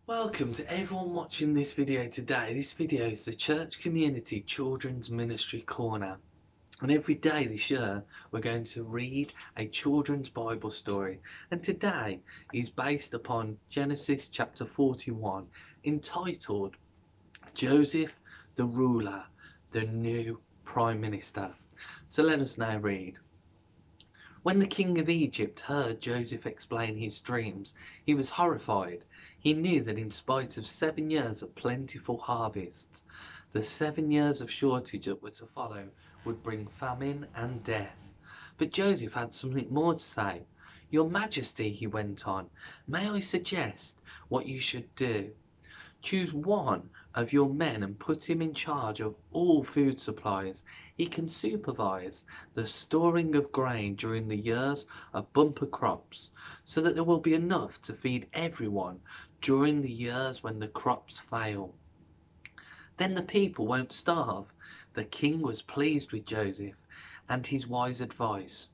Welcome to everyone watching this video today. This video is the Church Community Children's Ministry Corner. And every day this year we're going to read a children's Bible story. And today is based upon Genesis chapter 41, entitled Joseph the Ruler, the New Prime Minister. So let us now read. When the king of Egypt heard Joseph explain his dreams, he was horrified. He knew that in spite of 7 years of plentiful harvests, the 7 years of shortage that were to follow would bring famine and death. But Joseph had something more to say. "Your Majesty," he went on, "may I suggest what you should do? Choose one of your men and put him in charge of all food supplies. He can supervise the storing of grain during the years of bumper crops, so that there will be enough to feed everyone during the years when the crops fail. Then the people won't starve." The king was pleased with Joseph and his wise advice.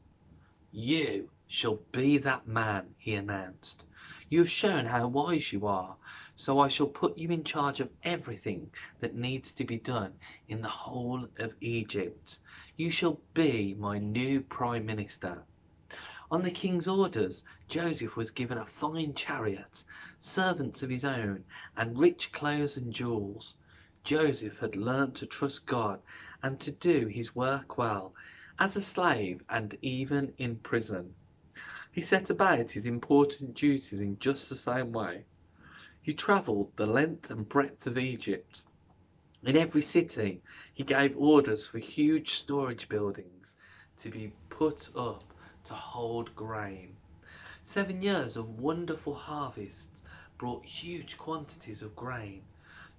"You shall be that man," he announced. "You have shown how wise you are, so I shall put you in charge of everything that needs to be done in the whole of Egypt. You shall be my new Prime Minister." On the king's orders, Joseph was given a fine chariot, servants of his own, and rich clothes and jewels. Joseph had learnt to trust God and to do his work well, as a slave and even in prison. He set about his important duties in just the same way. He travelled the length and breadth of Egypt. In every city he gave orders for huge storage buildings to be put up to hold grain. 7 years of wonderful harvests brought huge quantities of grain.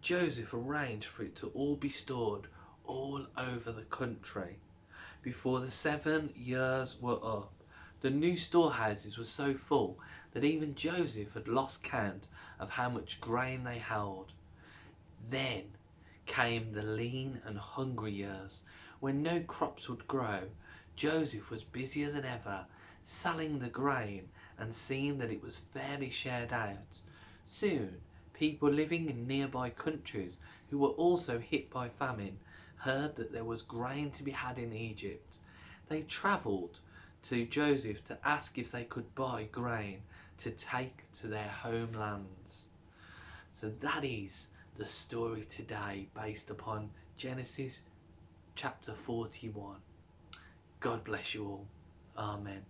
Joseph arranged for it to all be stored all over the country. Before the 7 years were up, the new storehouses were so full that even Joseph had lost count of how much grain they held. Then came the lean and hungry years, when no crops would grow. Joseph was busier than ever, selling the grain and seeing that it was fairly shared out. Soon, people living in nearby countries who were also hit by famine heard that there was grain to be had in Egypt. They travelled to Joseph to ask if they could buy grain to take to their homelands. So that is the story today, based upon Genesis chapter 41. God bless you all. Amen.